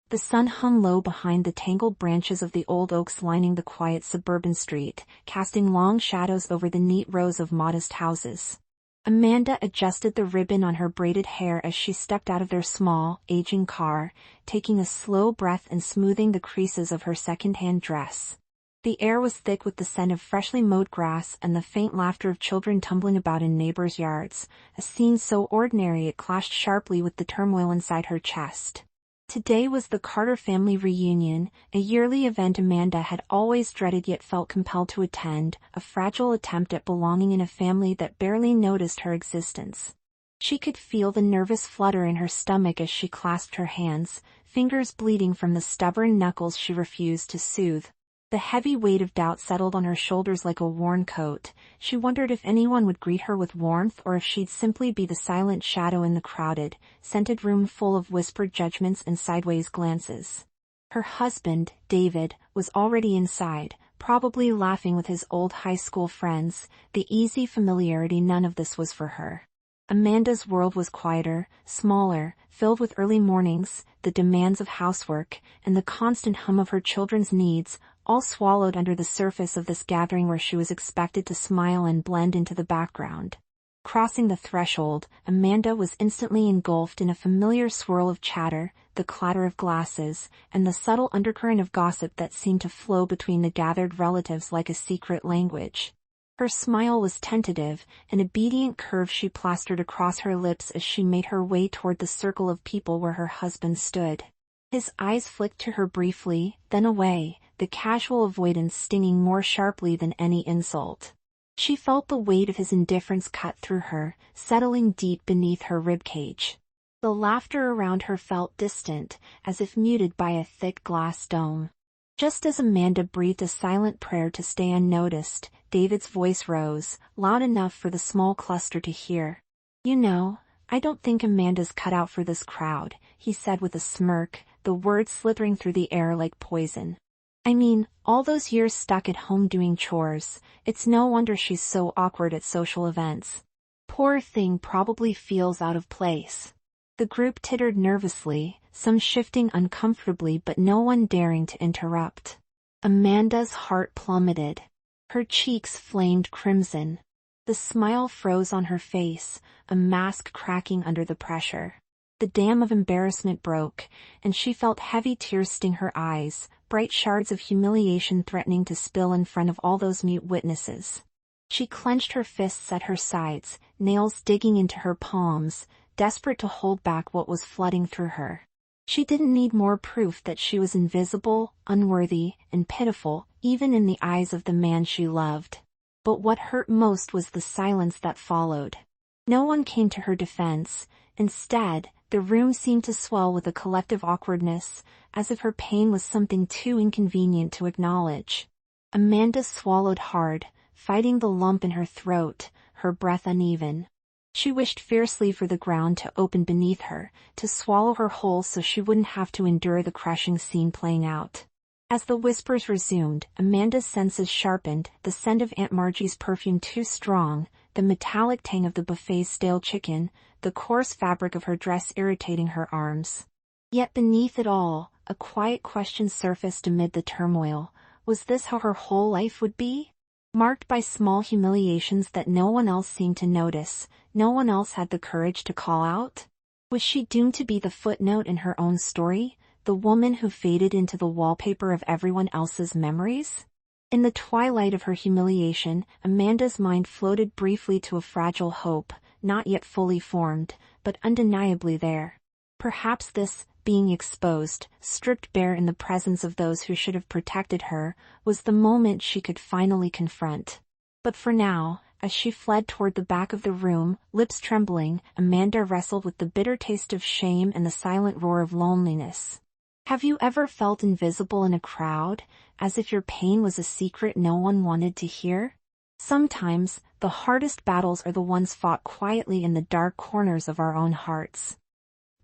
The sun hung low behind the tangled branches of the old oaks lining the quiet suburban street, casting long shadows over the neat rows of modest houses. Amanda adjusted the ribbon on her braided hair as she stepped out of their small, aging car, taking a slow breath and smoothing the creases of her second-hand dress. The air was thick with the scent of freshly mowed grass and the faint laughter of children tumbling about in neighbors' yards, a scene so ordinary it clashed sharply with the turmoil inside her chest. Today was the Carter family reunion, a yearly event Amanda had always dreaded yet felt compelled to attend, a fragile attempt at belonging in a family that barely noticed her existence. She could feel the nervous flutter in her stomach as she clasped her hands, fingers bleeding from the stubborn knuckles she refused to soothe. The heavy weight of doubt settled on her shoulders like a worn coat. She wondered if anyone would greet her with warmth or if she'd simply be the silent shadow in the crowded, scented room full of whispered judgments and sideways glances. Her husband, David, was already inside, probably laughing with his old high school friends, the easy familiarity. None of this was for her. Amanda's world was quieter, smaller, filled with early mornings, the demands of housework, and the constant hum of her children's needs, all swallowed under the surface of this gathering where she was expected to smile and blend into the background. Crossing the threshold, Amanda was instantly engulfed in a familiar swirl of chatter, the clatter of glasses, and the subtle undercurrent of gossip that seemed to flow between the gathered relatives like a secret language. Her smile was tentative, an obedient curve she plastered across her lips as she made her way toward the circle of people where her husband stood. His eyes flicked to her briefly, then away, the casual avoidance stinging more sharply than any insult. She felt the weight of his indifference cut through her, settling deep beneath her ribcage. The laughter around her felt distant, as if muted by a thick glass dome. Just as Amanda breathed a silent prayer to stay unnoticed, David's voice rose, loud enough for the small cluster to hear. "You know, I don't think Amanda's cut out for this crowd," he said with a smirk, the words slithering through the air like poison. "I mean, all those years stuck at home doing chores, it's no wonder she's so awkward at social events. Poor thing probably feels out of place." The group tittered nervously, some shifting uncomfortably but no one daring to interrupt. Amanda's heart plummeted. Her cheeks flamed crimson. The smile froze on her face, a mask cracking under the pressure. The dam of embarrassment broke, and she felt heavy tears sting her eyes, bright shards of humiliation threatening to spill in front of all those mute witnesses. She clenched her fists at her sides, nails digging into her palms, desperate to hold back what was flooding through her. She didn't need more proof that she was invisible, unworthy, and pitiful, even in the eyes of the man she loved. But what hurt most was the silence that followed. No one came to her defense. Instead, the room seemed to swell with a collective awkwardness, as if her pain was something too inconvenient to acknowledge. Amanda swallowed hard, fighting the lump in her throat, her breath uneven. She wished fiercely for the ground to open beneath her, to swallow her whole so she wouldn't have to endure the crushing scene playing out. As the whispers resumed, Amanda's senses sharpened, the scent of Aunt Margie's perfume too strong, the metallic tang of the buffet's stale chicken, the coarse fabric of her dress irritating her arms. Yet beneath it all, a quiet question surfaced amid the turmoil. Was this how her whole life would be? Marked by small humiliations that no one else seemed to notice, no one else had the courage to call out? Was she doomed to be the footnote in her own story, the woman who faded into the wallpaper of everyone else's memories? In the twilight of her humiliation, Amanda's mind floated briefly to a fragile hope, not yet fully formed, but undeniably there. Perhaps this, being exposed, stripped bare in the presence of those who should have protected her, was the moment she could finally confront. But for now, as she fled toward the back of the room, lips trembling, Amanda wrestled with the bitter taste of shame and the silent roar of loneliness. Have you ever felt invisible in a crowd, as if your pain was a secret no one wanted to hear? Sometimes, the hardest battles are the ones fought quietly in the dark corners of our own hearts.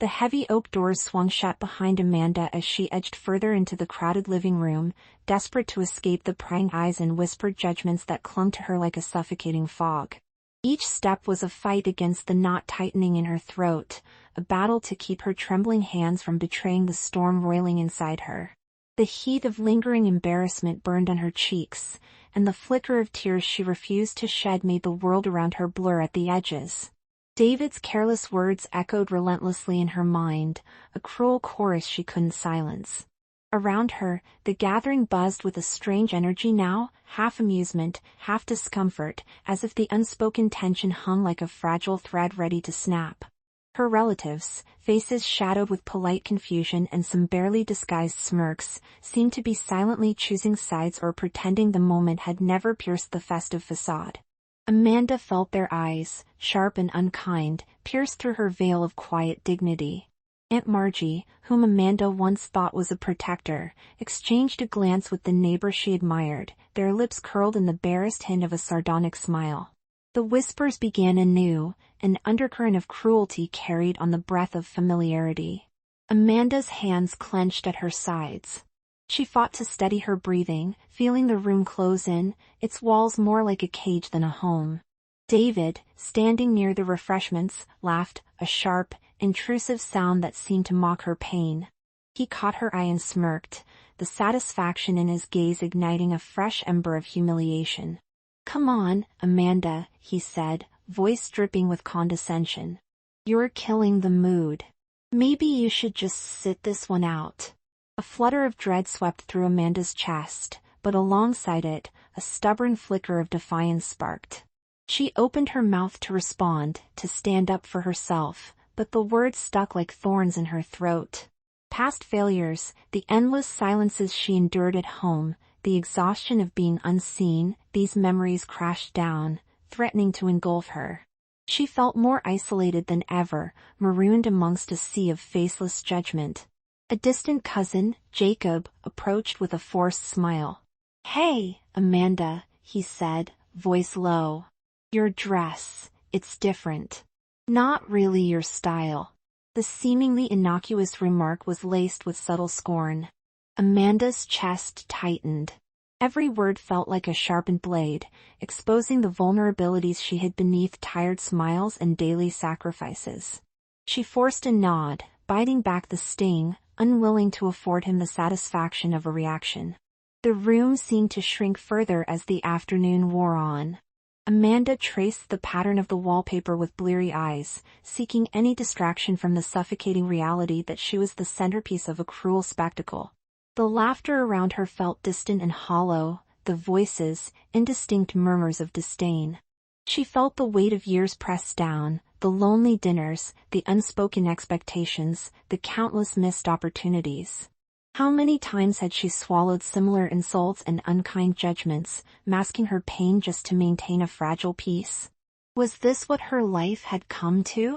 The heavy oak doors swung shut behind Amanda as she edged further into the crowded living room, desperate to escape the prying eyes and whispered judgments that clung to her like a suffocating fog. Each step was a fight against the knot tightening in her throat, a battle to keep her trembling hands from betraying the storm roiling inside her. The heat of lingering embarrassment burned on her cheeks, and the flicker of tears she refused to shed made the world around her blur at the edges. David's careless words echoed relentlessly in her mind, a cruel chorus she couldn't silence. Around her, the gathering buzzed with a strange energy now, half amusement, half discomfort, as if the unspoken tension hung like a fragile thread ready to snap. Her relatives, faces shadowed with polite confusion and some barely disguised smirks, seemed to be silently choosing sides or pretending the moment had never pierced the festive facade. Amanda felt their eyes, sharp and unkind, pierce through her veil of quiet dignity. Aunt Margie, whom Amanda once thought was a protector, exchanged a glance with the neighbor she admired, their lips curled in the barest hint of a sardonic smile. The whispers began anew, an undercurrent of cruelty carried on the breath of familiarity. Amanda's hands clenched at her sides. She fought to steady her breathing, feeling the room close in, its walls more like a cage than a home. David, standing near the refreshments, laughed, a sharp, intrusive sound that seemed to mock her pain. He caught her eye and smirked, the satisfaction in his gaze igniting a fresh ember of humiliation. "Come on, Amanda," he said, voice dripping with condescension. "You're killing the mood. Maybe you should just sit this one out." A flutter of dread swept through Amanda's chest, but alongside it, a stubborn flicker of defiance sparked. She opened her mouth to respond, to stand up for herself, but the words stuck like thorns in her throat. Past failures, the endless silences she endured at home, the exhaustion of being unseen, these memories crashed down, threatening to engulf her. She felt more isolated than ever, marooned amongst a sea of faceless judgment. A distant cousin, Jacob, approached with a forced smile. "Hey, Amanda," he said, voice low. "Your dress, it's different. Not really your style." The seemingly innocuous remark was laced with subtle scorn. Amanda's chest tightened. Every word felt like a sharpened blade, exposing the vulnerabilities she hid beneath tired smiles and daily sacrifices. She forced a nod, biting back the sting, unwilling to afford him the satisfaction of a reaction. The room seemed to shrink further as the afternoon wore on. Amanda traced the pattern of the wallpaper with bleary eyes, seeking any distraction from the suffocating reality that she was the centerpiece of a cruel spectacle. The laughter around her felt distant and hollow, the voices, indistinct murmurs of disdain. She felt the weight of years pressed down, the lonely dinners, the unspoken expectations, the countless missed opportunities. How many times had she swallowed similar insults and unkind judgments, masking her pain just to maintain a fragile peace? Was this what her life had come to?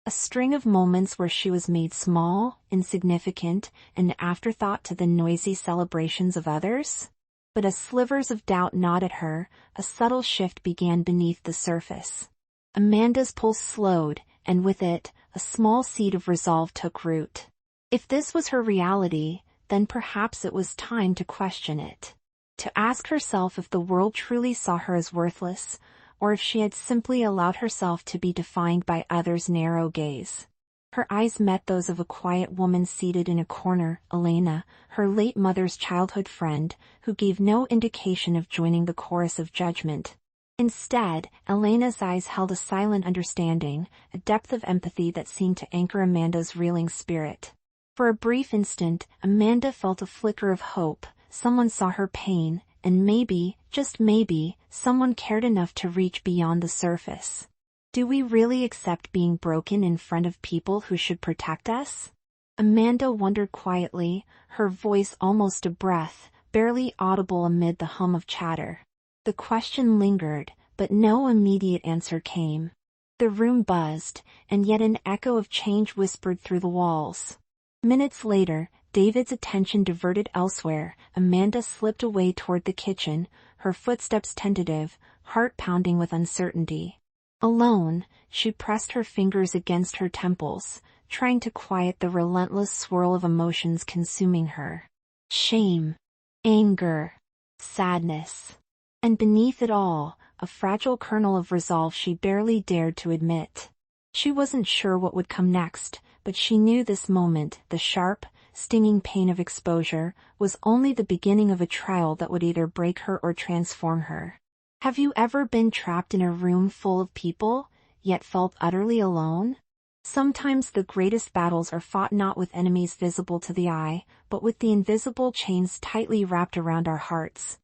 A string of moments where she was made small, insignificant, an afterthought to the noisy celebrations of others? But as slivers of doubt gnawed at her, a subtle shift began beneath the surface. Amanda's pulse slowed, and with it, a small seed of resolve took root. If this was her reality, then perhaps it was time to question it. To ask herself if the world truly saw her as worthless, or if she had simply allowed herself to be defined by others' narrow gaze. Her eyes met those of a quiet woman seated in a corner, Elena, her late mother's childhood friend, who gave no indication of joining the chorus of judgment. Instead, Elena's eyes held a silent understanding, a depth of empathy that seemed to anchor Amanda's reeling spirit. For a brief instant, Amanda felt a flicker of hope. Someone saw her pain, and maybe, just maybe, someone cared enough to reach beyond the surface. Do we really accept being broken in front of people who should protect us? Amanda wondered quietly, her voice almost a breath, barely audible amid the hum of chatter. The question lingered, but no immediate answer came. The room buzzed, and yet an echo of change whispered through the walls. Minutes later, David's attention diverted elsewhere. Amanda slipped away toward the kitchen, her footsteps tentative, heart pounding with uncertainty. Alone, she pressed her fingers against her temples, trying to quiet the relentless swirl of emotions consuming her. Shame, anger, sadness. And beneath it all, a fragile kernel of resolve she barely dared to admit. She wasn't sure what would come next, but she knew this moment, the sharp, stinging pain of exposure, was only the beginning of a trial that would either break her or transform her. Have you ever been trapped in a room full of people, yet felt utterly alone? Sometimes the greatest battles are fought not with enemies visible to the eye, but with the invisible chains tightly wrapped around our hearts.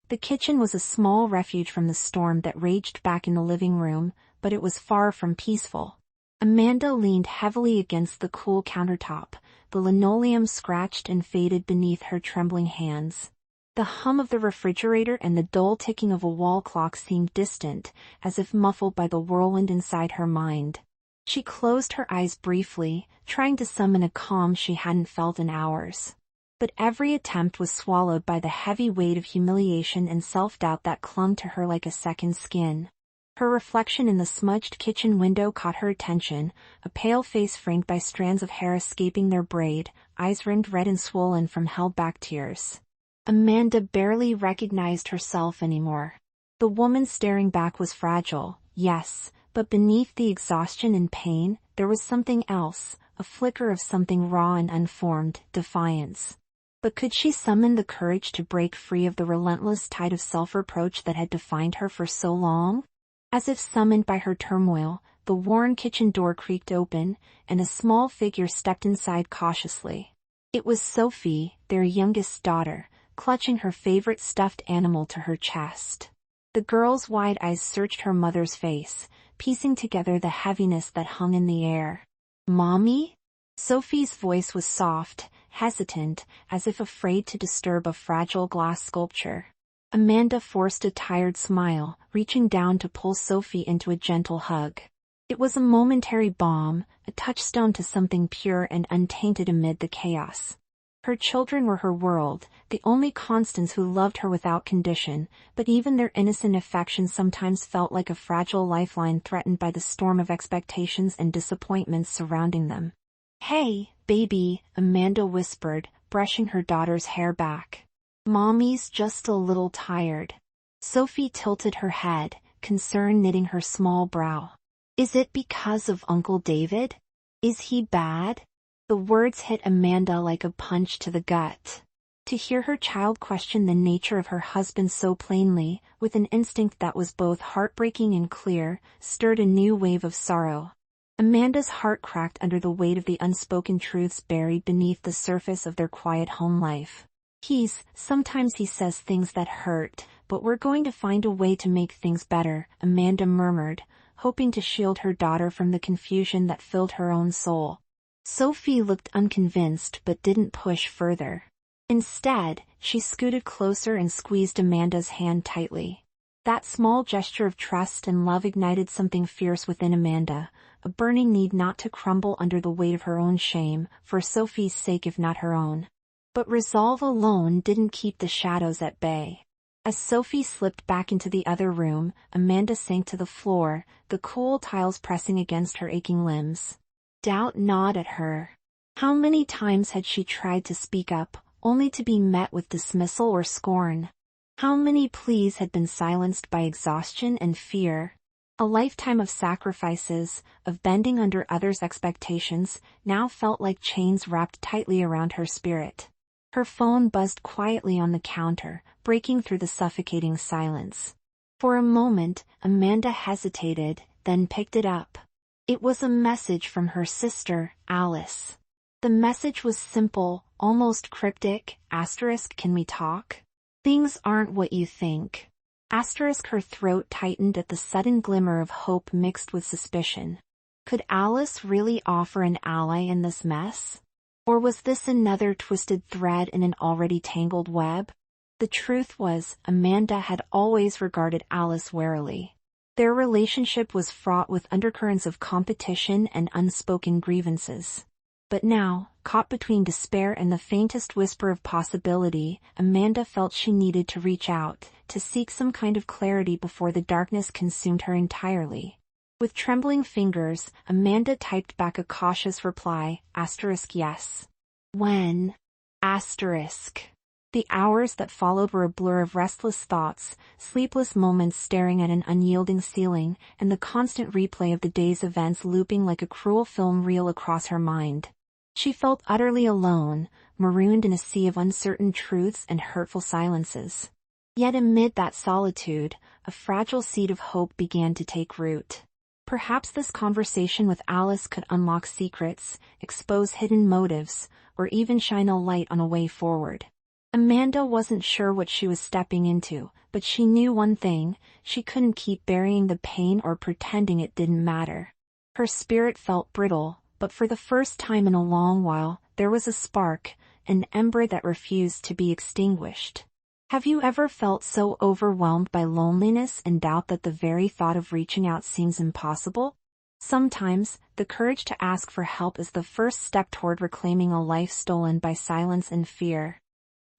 The kitchen was a small refuge from the storm that raged back in the living room, but it was far from peaceful. Amanda leaned heavily against the cool countertop, the linoleum scratched and faded beneath her trembling hands. The hum of the refrigerator and the dull ticking of a wall clock seemed distant, as if muffled by the whirlwind inside her mind. She closed her eyes briefly, trying to summon a calm she hadn't felt in hours. But every attempt was swallowed by the heavy weight of humiliation and self-doubt that clung to her like a second skin. Her reflection in the smudged kitchen window caught her attention, a pale face framed by strands of hair escaping their braid, eyes rimmed red and swollen from held-back tears. Amanda barely recognized herself anymore. The woman staring back was fragile, yes, but beneath the exhaustion and pain, there was something else, a flicker of something raw and unformed, defiance. But could she summon the courage to break free of the relentless tide of self-reproach that had defined her for so long? As if summoned by her turmoil, the worn kitchen door creaked open, and a small figure stepped inside cautiously. It was Sophie, their youngest daughter, clutching her favorite stuffed animal to her chest. The girl's wide eyes searched her mother's face, piecing together the heaviness that hung in the air. "Mommy?" Sophie's voice was soft, hesitant, as if afraid to disturb a fragile glass sculpture. Amanda forced a tired smile, reaching down to pull Sophie into a gentle hug. It was a momentary balm, a touchstone to something pure and untainted amid the chaos. Her children were her world, the only constants who loved her without condition, but even their innocent affection sometimes felt like a fragile lifeline threatened by the storm of expectations and disappointments surrounding them. "Hey, baby," Amanda whispered, brushing her daughter's hair back. "Mommy's just a little tired." Sophie tilted her head, concern knitting her small brow. "Is it because of Uncle David? Is he bad?" The words hit Amanda like a punch to the gut. To hear her child question the nature of her husband so plainly, with an instinct that was both heartbreaking and clear, stirred a new wave of sorrow. Amanda's heart cracked under the weight of the unspoken truths buried beneath the surface of their quiet home life. Sometimes he says things that hurt, but we're going to find a way to make things better," Amanda murmured, hoping to shield her daughter from the confusion that filled her own soul. Sophie looked unconvinced but didn't push further. Instead, she scooted closer and squeezed Amanda's hand tightly. That small gesture of trust and love ignited something fierce within Amanda, a burning need not to crumble under the weight of her own shame, for Sophie's sake if not her own. But resolve alone didn't keep the shadows at bay. As Sophie slipped back into the other room, Amanda sank to the floor, the cool tiles pressing against her aching limbs. Doubt gnawed at her. How many times had she tried to speak up, only to be met with dismissal or scorn? How many pleas had been silenced by exhaustion and fear? A lifetime of sacrifices, of bending under others' expectations, now felt like chains wrapped tightly around her spirit. Her phone buzzed quietly on the counter, breaking through the suffocating silence. For a moment, Amanda hesitated, then picked it up. It was a message from her sister, Alice. The message was simple, almost cryptic. "Can we talk? Things aren't what you think." Her throat tightened at the sudden glimmer of hope mixed with suspicion. Could Alice really offer an ally in this mess? Or was this another twisted thread in an already tangled web? The truth was, Amanda had always regarded Alice warily. Their relationship was fraught with undercurrents of competition and unspoken grievances. But now, caught between despair and the faintest whisper of possibility, Amanda felt she needed to reach out, to seek some kind of clarity before the darkness consumed her entirely. With trembling fingers, Amanda typed back a cautious reply, *yes. When? *. The hours that followed were a blur of restless thoughts, sleepless moments staring at an unyielding ceiling, and the constant replay of the day's events looping like a cruel film reel across her mind. She felt utterly alone, marooned in a sea of uncertain truths and hurtful silences. Yet amid that solitude, a fragile seed of hope began to take root. Perhaps this conversation with Alice could unlock secrets, expose hidden motives, or even shine a light on a way forward. Amanda wasn't sure what she was stepping into, but she knew one thing: she couldn't keep burying the pain or pretending it didn't matter. Her spirit felt brittle, but for the first time in a long while, there was a spark, an ember that refused to be extinguished. Have you ever felt so overwhelmed by loneliness and doubt that the very thought of reaching out seems impossible? Sometimes, the courage to ask for help is the first step toward reclaiming a life stolen by silence and fear.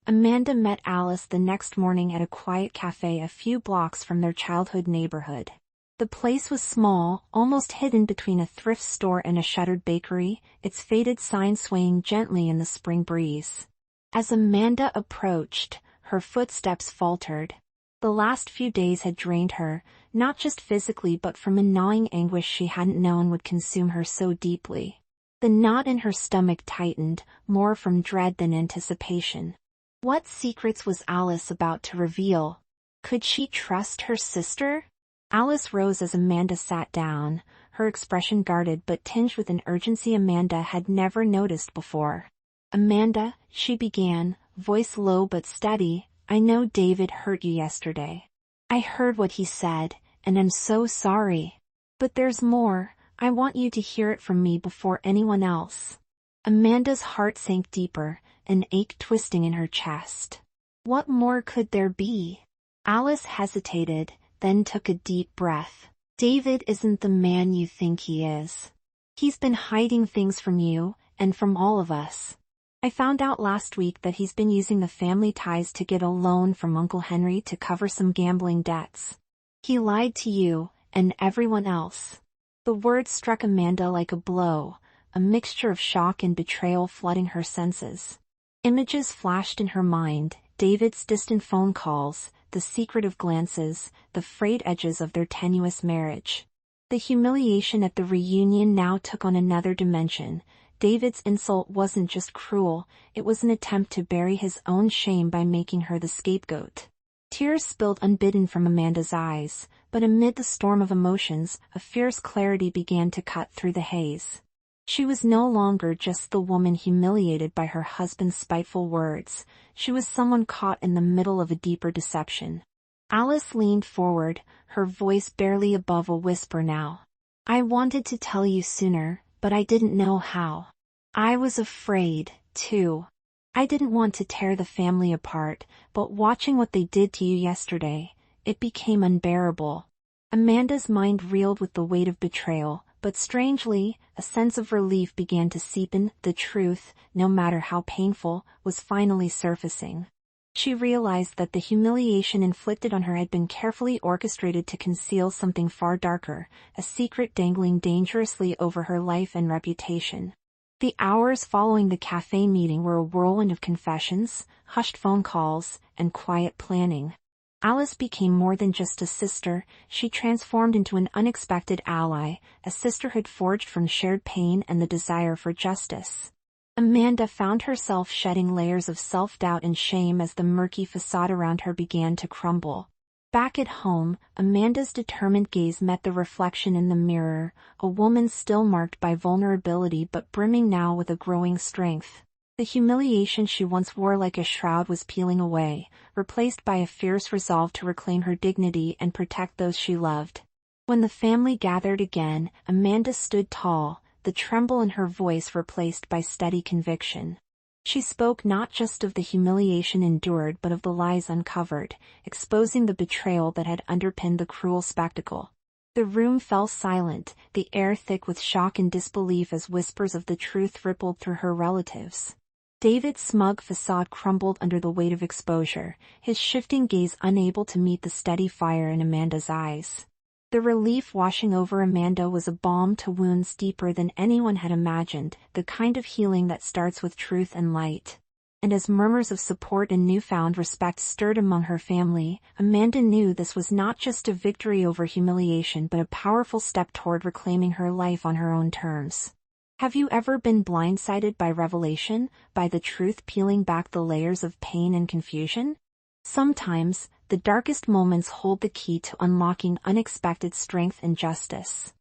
Amanda met Alice the next morning at a quiet cafe a few blocks from their childhood neighborhood. The place was small, almost hidden between a thrift store and a shuttered bakery, its faded sign swaying gently in the spring breeze. As Amanda approached, her footsteps faltered. The last few days had drained her, not just physically but from a gnawing anguish she hadn't known would consume her so deeply. The knot in her stomach tightened, more from dread than anticipation. What secrets was Alice about to reveal? Could she trust her sister? Alice rose as Amanda sat down, her expression guarded but tinged with an urgency Amanda had never noticed before. "Amanda," she began, voice low but steady, "I know David hurt you yesterday. I heard what he said, and I'm so sorry. But there's more. I want you to hear it from me before anyone else." Amanda's heart sank deeper, an ache twisting in her chest. What more could there be? Alice hesitated, then took a deep breath. "David isn't the man you think he is. He's been hiding things from you, and from all of us. I found out last week that he's been using the family ties to get a loan from Uncle Henry to cover some gambling debts. He lied to you, and everyone else." The words struck Amanda like a blow, a mixture of shock and betrayal flooding her senses. Images flashed in her mind: David's distant phone calls, the secretive glances, the frayed edges of their tenuous marriage. The humiliation at the reunion now took on another dimension. David's insult wasn't just cruel, it was an attempt to bury his own shame by making her the scapegoat. Tears spilled unbidden from Amanda's eyes, but amid the storm of emotions, a fierce clarity began to cut through the haze. She was no longer just the woman humiliated by her husband's spiteful words, she was someone caught in the middle of a deeper deception. Alice leaned forward, her voice barely above a whisper now. "I wanted to tell you sooner, but I didn't know how. I was afraid, too. I didn't want to tear the family apart, but watching what they did to you yesterday, it became unbearable." Amanda's mind reeled with the weight of betrayal, but strangely, a sense of relief began to seep in. The truth, no matter how painful, was finally surfacing. She realized that the humiliation inflicted on her had been carefully orchestrated to conceal something far darker, a secret dangling dangerously over her life and reputation. The hours following the cafe meeting were a whirlwind of confessions, hushed phone calls, and quiet planning. Alice became more than just a sister, she transformed into an unexpected ally, a sisterhood forged from shared pain and the desire for justice. Amanda found herself shedding layers of self-doubt and shame as the murky facade around her began to crumble. Back at home, Amanda's determined gaze met the reflection in the mirror, a woman still marked by vulnerability but brimming now with a growing strength. The humiliation she once wore like a shroud was peeling away, replaced by a fierce resolve to reclaim her dignity and protect those she loved. When the family gathered again, Amanda stood tall, the tremble in her voice replaced by steady conviction. She spoke not just of the humiliation endured but of the lies uncovered, exposing the betrayal that had underpinned the cruel spectacle. The room fell silent, the air thick with shock and disbelief as whispers of the truth rippled through her relatives. David's smug facade crumbled under the weight of exposure, his shifting gaze unable to meet the steady fire in Amanda's eyes. The relief washing over Amanda was a balm to wounds deeper than anyone had imagined, the kind of healing that starts with truth and light. And as murmurs of support and newfound respect stirred among her family, Amanda knew this was not just a victory over humiliation but a powerful step toward reclaiming her life on her own terms. Have you ever been blindsided by revelation, by the truth peeling back the layers of pain and confusion? Sometimes, the darkest moments hold the key to unlocking unexpected strength and justice.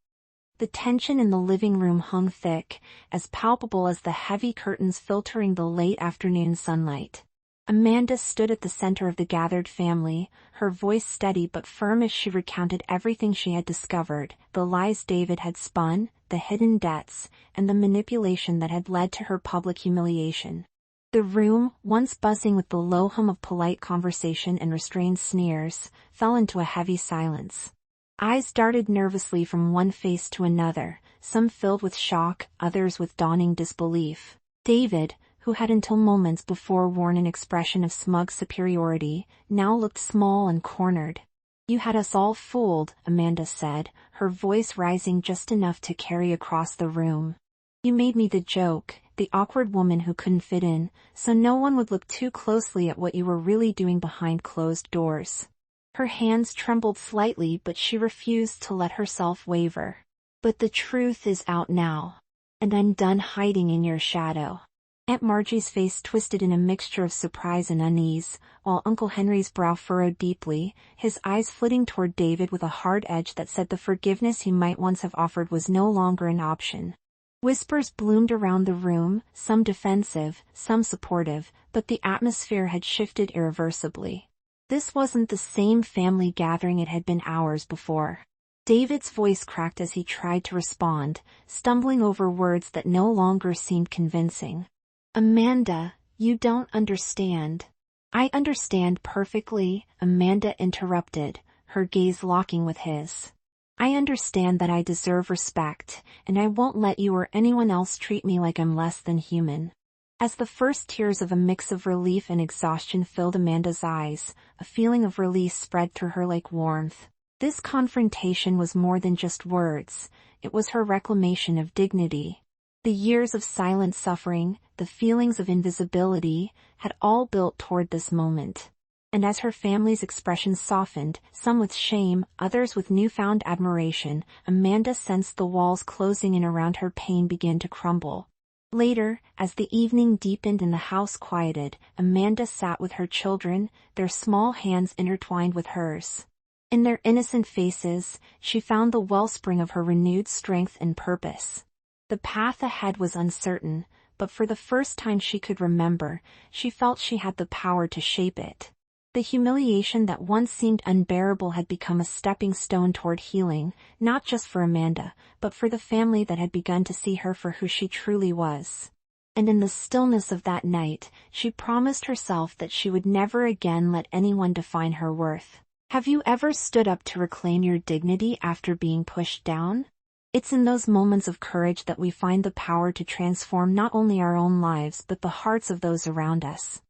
The tension in the living room hung thick, as palpable as the heavy curtains filtering the late afternoon sunlight. Amanda stood at the center of the gathered family, her voice steady but firm as she recounted everything she had discovered, the lies David had spun, the hidden debts, and the manipulation that had led to her public humiliation. The room, once buzzing with the low hum of polite conversation and restrained sneers, fell into a heavy silence. Eyes darted nervously from one face to another, some filled with shock, others with dawning disbelief. David, who had until moments before worn an expression of smug superiority, now looked small and cornered. "You had us all fooled," Amanda said, her voice rising just enough to carry across the room. "You made me the joke, the awkward woman who couldn't fit in, so no one would look too closely at what you were really doing behind closed doors." Her hands trembled slightly, but she refused to let herself waver. "But the truth is out now. And I'm done hiding in your shadow." Aunt Margie's face twisted in a mixture of surprise and unease, while Uncle Henry's brow furrowed deeply, his eyes flitting toward David with a hard edge that said the forgiveness he might once have offered was no longer an option. Whispers bloomed around the room, some defensive, some supportive, but the atmosphere had shifted irreversibly. This wasn't the same family gathering it had been hours before. David's voice cracked as he tried to respond, stumbling over words that no longer seemed convincing. "Amanda, you don't understand." "I understand perfectly," Amanda interrupted, her gaze locking with his. "I understand that I deserve respect, and I won't let you or anyone else treat me like I'm less than human." As the first tears of a mix of relief and exhaustion filled Amanda's eyes, a feeling of release spread through her like warmth. This confrontation was more than just words, it was her reclamation of dignity. The years of silent suffering, the feelings of invisibility, had all built toward this moment. And as her family's expressions softened, some with shame, others with newfound admiration, Amanda sensed the walls closing in around her pain begin to crumble. Later, as the evening deepened and the house quieted, Amanda sat with her children, their small hands intertwined with hers. In their innocent faces, she found the wellspring of her renewed strength and purpose. The path ahead was uncertain, but for the first time she could remember, she felt she had the power to shape it. The humiliation that once seemed unbearable had become a stepping stone toward healing, not just for Amanda, but for the family that had begun to see her for who she truly was. And in the stillness of that night, she promised herself that she would never again let anyone define her worth. Have you ever stood up to reclaim your dignity after being pushed down? It's in those moments of courage that we find the power to transform not only our own lives but the hearts of those around us.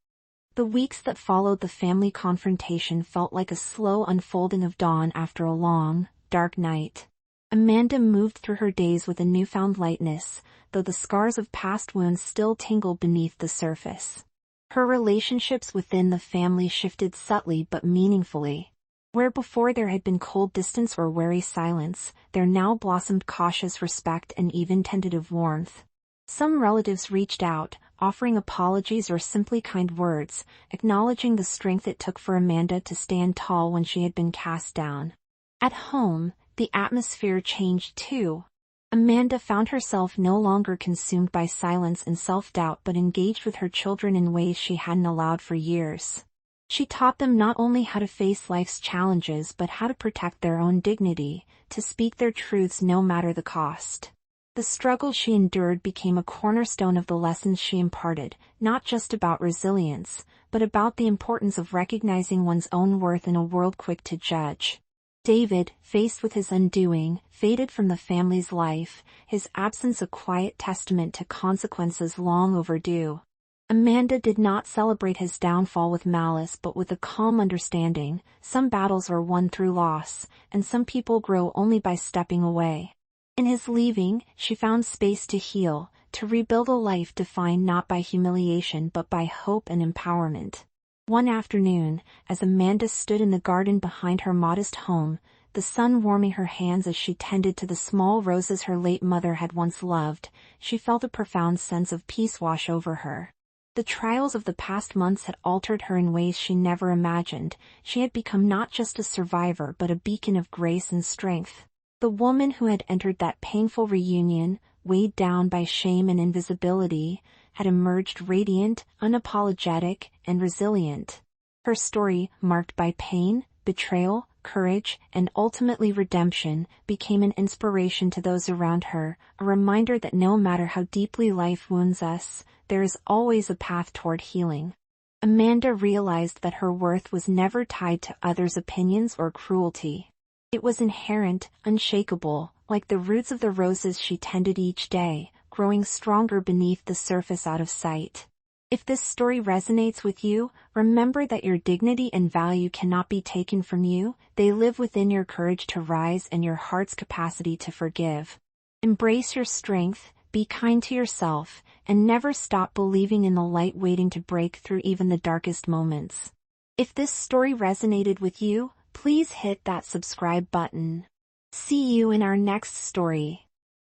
The weeks that followed the family confrontation felt like a slow unfolding of dawn after a long, dark night. Amanda moved through her days with a newfound lightness, though the scars of past wounds still tingled beneath the surface. Her relationships within the family shifted subtly but meaningfully. Where before there had been cold distance or wary silence, there now blossomed cautious respect and even tentative warmth. Some relatives reached out, offering apologies or simply kind words, acknowledging the strength it took for Amanda to stand tall when she had been cast down. At home, the atmosphere changed too. Amanda found herself no longer consumed by silence and self-doubt but engaged with her children in ways she hadn't allowed for years. She taught them not only how to face life's challenges but how to protect their own dignity, to speak their truths no matter the cost. The struggle she endured became a cornerstone of the lessons she imparted, not just about resilience, but about the importance of recognizing one's own worth in a world quick to judge. David, faced with his undoing, faded from the family's life, his absence a quiet testament to consequences long overdue. Amanda did not celebrate his downfall with malice but with a calm understanding. Some battles are won through loss, and some people grow only by stepping away. In his leaving, she found space to heal, to rebuild a life defined not by humiliation but by hope and empowerment. One afternoon, as Amanda stood in the garden behind her modest home, the sun warming her hands as she tended to the small roses her late mother had once loved, she felt a profound sense of peace wash over her. The trials of the past months had altered her in ways she never imagined. She had become not just a survivor but a beacon of grace and strength. The woman who had entered that painful reunion, weighed down by shame and invisibility, had emerged radiant, unapologetic, and resilient. Her story, marked by pain, betrayal, courage, and ultimately redemption, became an inspiration to those around her, a reminder that no matter how deeply life wounds us, there is always a path toward healing. Amanda realized that her worth was never tied to others' opinions or cruelty. It was inherent, unshakable, like the roots of the roses she tended each day, growing stronger beneath the surface out of sight. If this story resonates with you, remember that your dignity and value cannot be taken from you. They live within your courage to rise and your heart's capacity to forgive. Embrace your strength, be kind to yourself, and never stop believing in the light waiting to break through even the darkest moments. If this story resonated with you, please hit that subscribe button. See you in our next story.